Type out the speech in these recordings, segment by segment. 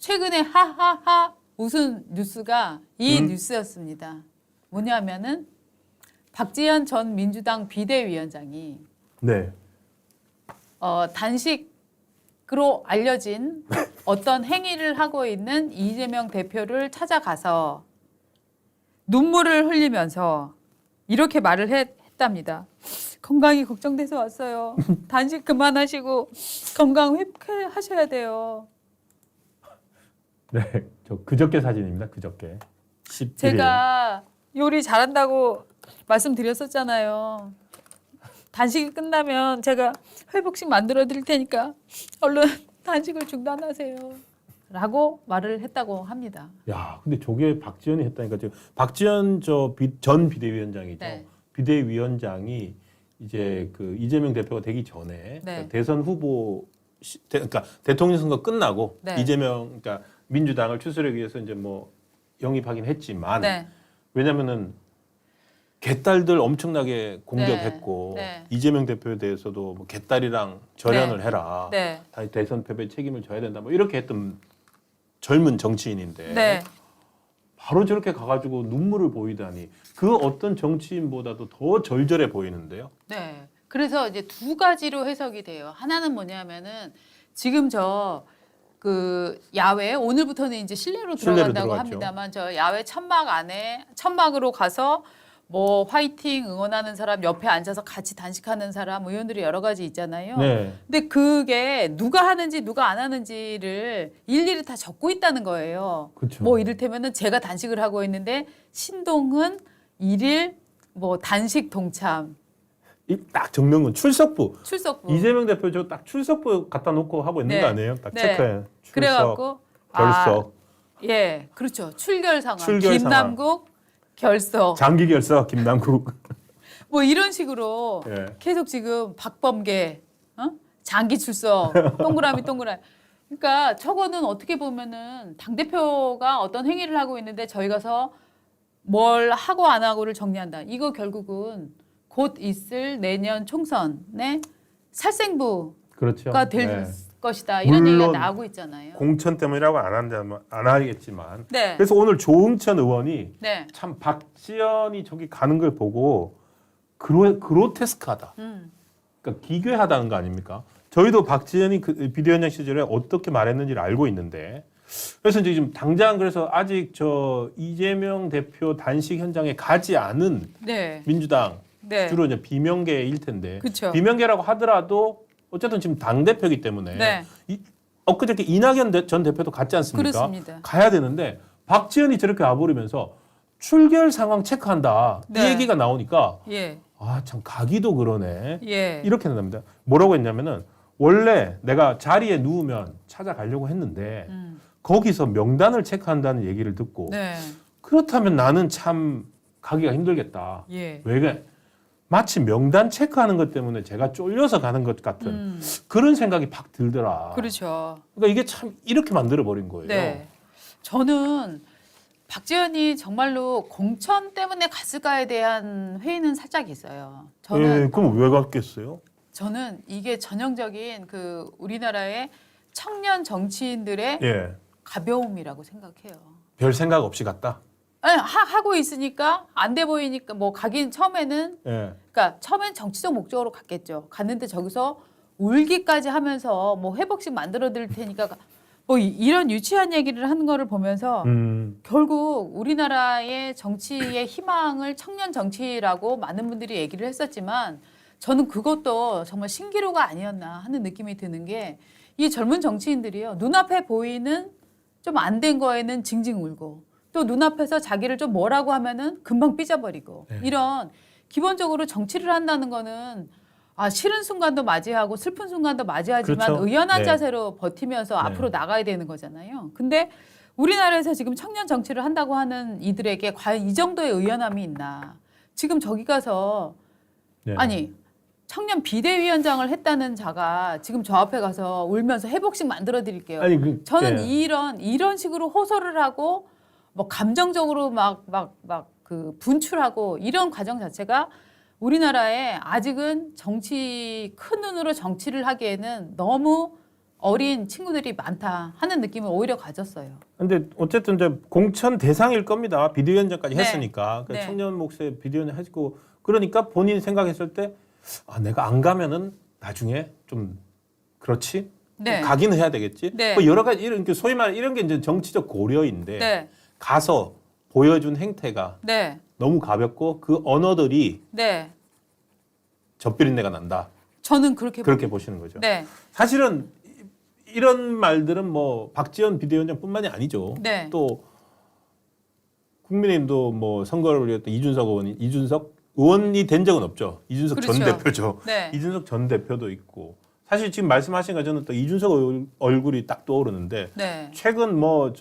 최근에 하하하 웃은 뉴스가 이 뉴스였습니다. 뭐냐면은 박지원 전 민주당 비대위원장이 네. 단식으로 알려진 어떤 행위를 하고 있는 이재명 대표를 찾아가서 눈물을 흘리면서 이렇게 말을 했답니다. 건강이 걱정돼서 왔어요. 단식 그만하시고 건강 회복하셔야 돼요. 네. 저 그저께 사진입니다. 그저께. 11일. 제가 요리 잘한다고 말씀드렸었잖아요. 단식이 끝나면 제가 회복식 만들어 드릴 테니까 얼른 단식을 중단하세요. 라고 말을 했다고 합니다. 야, 근데 저게 박지원이 했다니까. 지금 박지원 전 비대위원장이죠. 네. 비대위원장이 이제 그 이재명 대표가 되기 전에 네. 대선 후보 그러니까 대통령 선거 끝나고 네. 이재명 그러니까 민주당을 추스르기 위해서 이제 뭐 영입하긴 했지만 네. 왜냐면은 개딸들 엄청나게 공격했고 네. 네. 이재명 대표에 대해서도 뭐 개딸이랑 절연을 해라. 네. 다시 대선 패배 책임을 져야 된다. 뭐 이렇게 했던 젊은 정치인인데 네. 바로 저렇게 가가지고 눈물을 보이다니 그 어떤 정치인보다도 더 절절해 보이는데요. 네. 그래서 이제 두 가지로 해석이 돼요. 하나는 뭐냐면은 지금 그 야외 오늘부터는 이제 실내로 들어간다고 들어갔죠. 합니다만 저 야외 천막 안에 천막으로 가서 뭐 화이팅 응원하는 사람 옆에 앉아서 같이 단식하는 사람 의원들이 여러 가지 있잖아요. 네. 근데 그게 누가 하는지 누가 안 하는지를 일일이 다 적고 있다는 거예요. 그렇죠. 뭐 이를테면은 제가 단식을 하고 있는데 신동은 일일 뭐 단식 동참 이 딱 적는 건 출석부. 출석부 이재명 대표 저 딱 출석부 갖다 놓고 하고 있는 네. 거 아니에요? 딱 네. 체크해. 출석, 그래갖고 결석, 예, 그렇죠. 출결 상황. 출결 김남국 결석. 장기 결석, 김남국. 뭐 이런 식으로 예. 계속 지금 박범계, 장기 출석, 동그라미. 그러니까 저거는 어떻게 보면은 당 대표가 어떤 행위를 하고 있는데 저희 가서 뭘 하고 안 하고를 정리한다. 이거 결국은 곧 있을 내년 총선의 살생부가 그렇죠. 될 네. 것이다. 이런 물론 얘기가 나오고 있잖아요. 공천 때문이라고 안 하겠지만. 네. 그래서 오늘 조응천 의원이 네. 참 박지원이 저기 가는 걸 보고 그로테스크하다. 그러니까 기괴하다는 거 아닙니까? 저희도 박지원이 그 비대위원장 시절에 어떻게 말했는지를 알고 있는데 그래서 이제 지금 당장 그래서 아직 저 이재명 대표 단식 현장에 가지 않은 네. 민주당 네. 주로 이제 비명계일 텐데 그쵸. 비명계라고 하더라도 어쨌든 지금 당 대표이기 때문에 네. 엊그저께 이낙연 전 대표도 갔지 않습니까? 그렇습니다. 가야 되는데 박지원이 저렇게 와버리면서 출결 상황 체크한다 이 네. 얘기가 나오니까 예. 아 참 가기도 그러네 예. 이렇게 된답니다. 뭐라고 했냐면은 원래 내가 자리에 누우면 찾아가려고 했는데 거기서 명단을 체크한다는 얘기를 듣고 네. 그렇다면 나는 참 가기가 힘들겠다. 예. 왜 그래? 마치 명단 체크하는 것 때문에 제가 쫄려서 가는 것 같은 그런 생각이 팍 들더라. 그렇죠. 그러니까 이게 참 이렇게 만들어 버린 거예요. 네. 저는 박지원이 정말로 공천 때문에 갔을까에 대한 회의는 살짝 있어요. 예, 그럼 왜 갔겠어요? 저는 이게 전형적인 그 우리나라의 청년 정치인들의 예, 가벼움이라고 생각해요. 별 생각 없이 갔다. 아니, 하고 있으니까 안 돼 보이니까 뭐 가긴 처음에는 예, 그러니까 처음엔 정치적 목적으로 갔겠죠. 갔는데 저기서 울기까지 하면서 뭐 회복식 만들어 드릴 테니까 뭐 이런 유치한 얘기를 하는 거를 보면서 결국 우리나라의 정치의 희망을 청년 정치라고 많은 분들이 얘기를 했었지만 저는 그것도 정말 신기루가 아니었나 하는 느낌이 드는 게 이 젊은 정치인들이요. 눈앞에 보이는 좀 안 된 거에는 징징 울고 또 눈앞에서 자기를 좀 뭐라고 하면은 금방 삐져버리고 네. 이런 기본적으로 정치를 한다는 거는 싫은 순간도 맞이하고 슬픈 순간도 맞이하지만 그렇죠. 의연한 네. 자세로 버티면서 앞으로 나가야 되는 거잖아요. 근데 우리나라에서 지금 청년 정치를 한다고 하는 이들에게 과연 이 정도의 의연함이 있나. 지금 저기 가서 네. 아니 청년 비대위원장을 했다는 자가 지금 저 앞에 가서 울면서 회복식 만들어 드릴게요. 아니 저는 예. 이런 식으로 호소를 하고 뭐 감정적으로 막 그 분출하고 이런 과정 자체가 우리나라에 아직은 큰 눈으로 정치를 하기에는 너무 어린 친구들이 많다 하는 느낌을 오히려 가졌어요. 근데 어쨌든 이제 공천 대상일 겁니다. 비대위원장까지 네. 했으니까. 그러니까 네. 청년 몫의 비대위원장 하시고 그러니까 본인 생각했을 때 내가 안 가면은 나중에 좀 그렇지. 네. 가기는 해야 되겠지. 네. 뭐 여러 가지 이런 소위 말해 이런 게 이제 정치적 고려인데 네. 가서 보여준 행태가 네. 너무 가볍고 그 언어들이 네. 젖비린내가 난다. 저는 그렇게 보시는 거죠. 네. 사실은 이런 말들은 뭐 박지원 비대위원장뿐만이 아니죠. 네. 또 국민의힘도 뭐 선거를 위해 이준석 의원이 된 적은 없죠. 이준석 전 그렇죠. 대표죠. 네. 이준석 전 대표도 있고 사실 지금 말씀하신 거 저는 또 이준석 얼굴이 딱 떠오르는데 네. 최근 뭐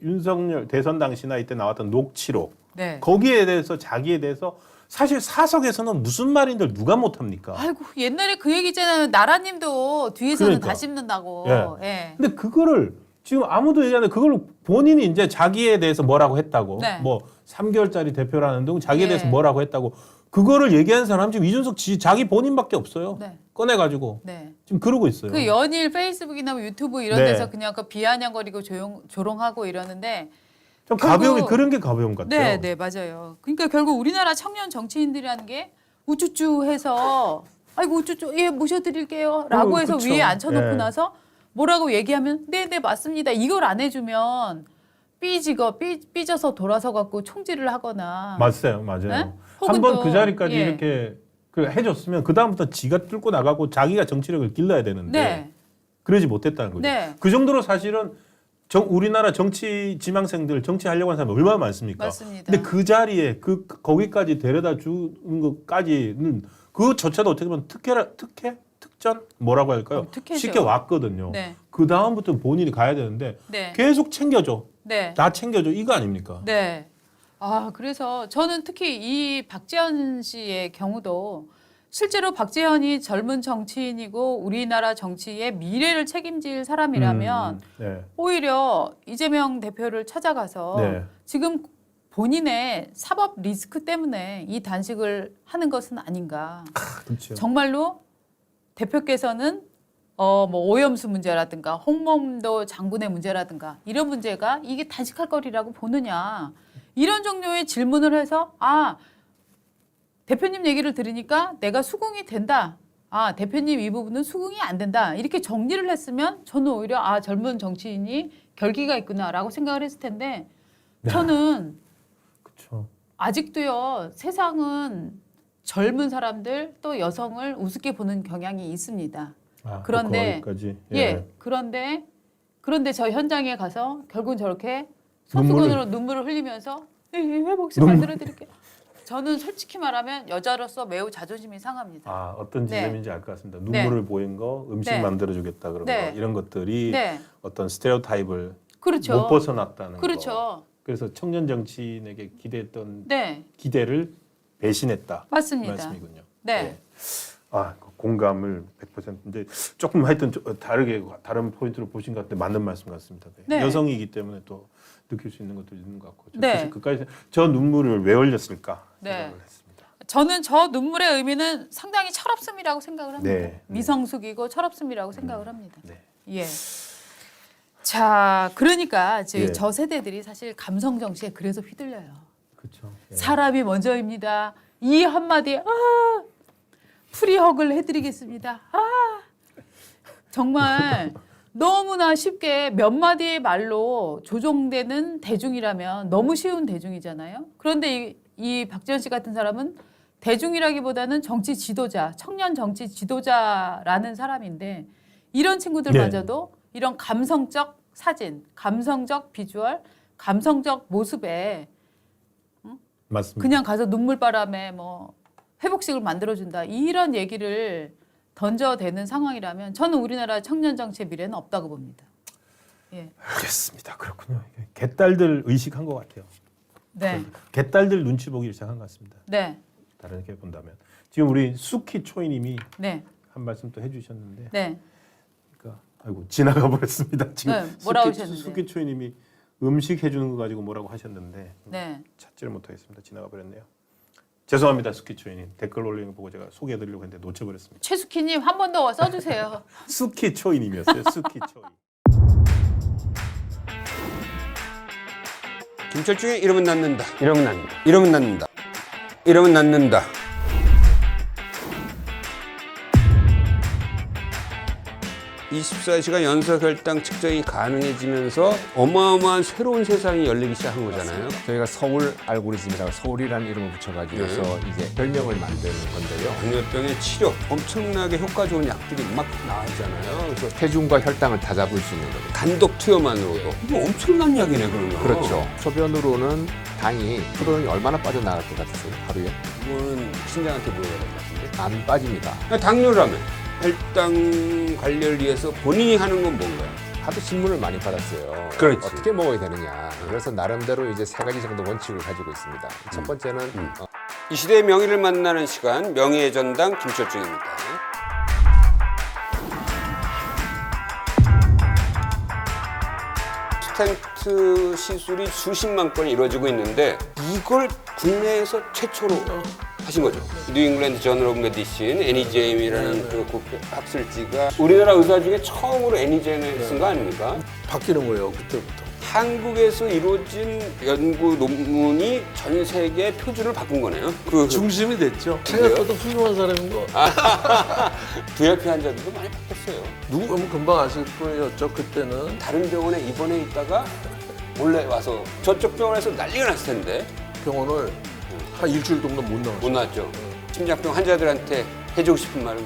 윤석열 대선 당시나 이때 나왔던 녹취록 네. 거기에 대해서 자기에 대해서 사실 사석에서는 무슨 말인들 누가 못합니까? 아이고 옛날에 그 얘기잖아요. 나라님도 뒤에서는 그러니까. 다 씹는다고. 예. 예. 근데 그거를 지금 아무도 얘기 안 해. 그걸 본인이 이제 자기에 대해서 뭐라고 했다고. 네. 뭐 3개월짜리 대표라는 등 자기에 예. 대해서 뭐라고 했다고. 그거를 얘기한 사람 지금 이준석 자기 본인밖에 없어요. 네. 꺼내가지고 네. 지금 그러고 있어요. 그 연일 페이스북이나 뭐 유튜브 이런 네. 데서 그냥 그 비아냥거리고 조롱하고 이러는데 좀 결국- 가벼움이 그런 게 가벼움 같아요. 네, 네, 맞아요. 그러니까 결국 우리나라 청년 정치인들이라는 게 우쭈쭈해서 아이고 우쭈쭈 예 모셔드릴게요라고 해서 그쵸. 위에 앉혀놓고 예. 나서 뭐라고 얘기하면 네, 네 맞습니다. 이걸 안 해주면 삐져서 돌아서 갖고 총질을 하거나 맞아요. 네? 혹은 한 번 또, 그 자리까지 예. 이렇게 해줬으면 그 다음부터 지가 뚫고 나가고 자기가 정치력을 길러야 되는데 네, 그러지 못했다는 거죠. 네. 그 정도로 사실은 우리나라 정치 지망생들 정치하려고 하는 사람이 얼마나 많습니까? 맞습니다. 근데 그 자리에 거기까지 데려다 주는 것까지는 그조차도 어떻게 보면 특전 뭐라고 할까요? 특혜죠. 쉽게 왔거든요. 네, 그 다음부터 본인이 가야 되는데 네, 계속 챙겨줘, 네. 다 챙겨줘 이거 아닙니까? 네. 아, 그래서 저는 특히 이 박지원 씨의 경우도 실제로 박지원이 젊은 정치인이고 우리나라 정치의 미래를 책임질 사람이라면 네. 오히려 이재명 대표를 찾아가서 네. 지금 본인의 사법 리스크 때문에 이 단식을 하는 것은 아닌가. 그렇죠. 정말로 대표께서는 뭐 오염수 문제라든가 홍범도 장군의 문제라든가 이런 문제가 이게 단식할 거리라고 보느냐 이런 종류의 질문을 해서 대표님 얘기를 들으니까 내가 수긍이 된다. 대표님 이 부분은 수긍이 안 된다. 이렇게 정리를 했으면 저는 오히려 젊은 정치인이 결기가 있구나라고 생각을 했을 텐데 저는 그렇죠. 아직도요 세상은 젊은 사람들 또 여성을 우습게 보는 경향이 있습니다. 그런데 거기까지. 예, 그런데 저 현장에 가서 결국은 저렇게 손수건으로 눈물을 흘리면서 회복식 만들어드릴게요. 저는 솔직히 말하면 여자로서 매우 자존심이 상합니다. 어떤 네. 지점인지 알 것 같습니다. 눈물을 보인 거, 음식 네. 만들어주겠다 그런 네. 거 이런 것들이 네, 어떤 스테레오타입을 그렇죠. 못 벗어났다는 거. 그렇죠. 그래서 청년 정치인에게 기대했던 네, 기대를 배신했다. 맞습니다. 말씀이군요. 네. 공감을 100%. 근데 조금 하여튼 다른 포인트로 보신 것 같은데 맞는 말씀 같습니다. 네. 여성이기 때문에 또 느낄 수 있는 것도 있는 것 같고. 네. 사실 그까지 저 눈물을 왜 흘렸을까 네. 생각을 했습니다. 저는 저 눈물의 의미는 상당히 철없음이라고 생각을 합니다. 네. 미성숙이고 철없음이라고 생각을 합니다. 네. 예. 자, 그러니까 이제 예. 저 세대들이 사실 감성 정치에 그래서 휘둘려요. 그렇죠. 사람이 먼저입니다. 이 한마디에 프리허그를 해드리겠습니다. 정말 너무나 쉽게 몇 마디의 말로 조종되는 대중이라면 너무 쉬운 대중이잖아요. 그런데 이 박지원 씨 같은 사람은 대중이라기보다는 정치 지도자, 청년 정치 지도자라는 사람인데 이런 친구들마저도 이런 감성적 사진, 감성적 비주얼, 감성적 모습에 맞습니다. 그냥 가서 눈물바람에 뭐 회복식을 만들어준다 이런 얘기를 던져대는 상황이라면 저는 우리나라 청년 정치의 미래는 없다고 봅니다. 예. 알겠습니다. 그렇군요. 개딸들 의식한 것 같아요. 네. 개딸들 눈치 보기 시작한 것 같습니다. 네. 다르게 본다면 지금 우리 수키 초이님이 네. 한 말씀 또 해주셨는데, 네. 그러니까 아이고 지나가 버렸습니다. 지금 네, 뭐라고 하셨는데요? 수키 초이님이 음식 해주는 거 가지고 뭐라고 하셨는데 네. 찾지를 못하겠습니다. 지나가 버렸네요. 죄송합니다, 스키초이님. 댓글 올리는 거 보고 제가 소개해드리려고 했는데 놓쳐버렸습니다. 최숙희님 한 번 더 써주세요. 스키초이님이었어요. 스키초이. 김철중의 이러면 낫는다. 이러면 낫는다. 이러면 낫는다. 이러면 낫는다. (24시간) 연속 혈당 측정이 가능해지면서 어마어마한 새로운 세상이 열리기 시작한 거잖아요. 저희가 서울 알고리즘이라고 서울이라는 이름을 붙여가지고서 이제 별명을 만드는 건데요. 당뇨병의 치료 엄청나게 효과 좋은 약들이 막 나왔잖아요. 그래서 체중과 혈당을 다 잡을 수 있는 거죠. 단독 투여만으로도 이거 엄청난 약이네 그러면. 그렇죠. 소변으로는 당이 프로는 얼마나 빠져나갈 것 같으세요? 하루에? 이거는 신장한테 물어봐야 될 것 같은데. 안 빠집니다. 당뇨라면 혈당 관리를 위해서 본인이 하는 건 뭔가요? 하도 질문을 많이 받았어요. 그렇지. 어떻게 먹어야 되느냐. 그래서 나름대로 이제 3가지 정도 원칙을 가지고 있습니다. 첫 번째는 이 시대의 명의를 만나는 시간, 명의의 전당 김철중입니다. 스텐트 시술이 수십만 건이 이루어지고 있는데 이걸 국내에서 최초로 하신 거죠. 뉴잉글랜드 저널 오브 메디신 애니제임이라는 그 학술지가 우리나라 의사 중에 처음으로 애니제임을 쓴 거 아닙니까? 바뀌는 거예요, 그때부터. 한국에서 이루어진 연구 논문이 전 세계 표준을 바꾼 거네요. 그 중심이 됐죠. 그래요? 생각보다 훌륭한 사람인 거. VIP 환자들도 많이 바뀌었어요. 누구 보면 금방 아실 뿐이었죠, 그때는. 다른 병원에 입원해 있다가 원래 와서 저쪽 병원에서 난리가 났을 텐데 병원을 한 일주일 동안 못 나왔어요. 못 나왔죠. 심장병 환자들한테 해주고 싶은 말은